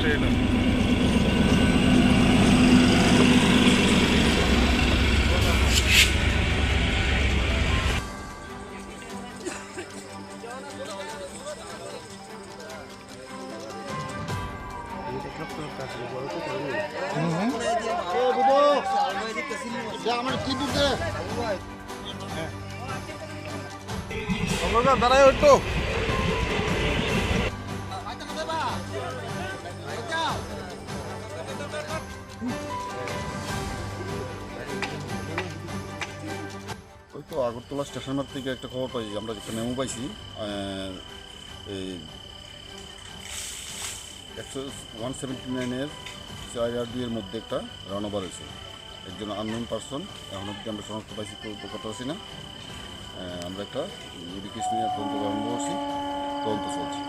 Trailer. আমার কি দুধে দাঁড়ায় একটু ওই তো আগরতলা স্টেশনের থেকে একটা খবর পাই, আমরা একটা মেমো পাইছি। এই 179-এর 4R2 এর মধ্যে একটা রানওভার হয়েছে। একজন আননোন পারসন, এখন অব্দি আমরা শনাক্ত পাইছি তো করতে পারছি না। আমরা একটা ইউডিকেশন নিয়ে তদন্ত আরম্ভ করছি, তদন্ত চলছে।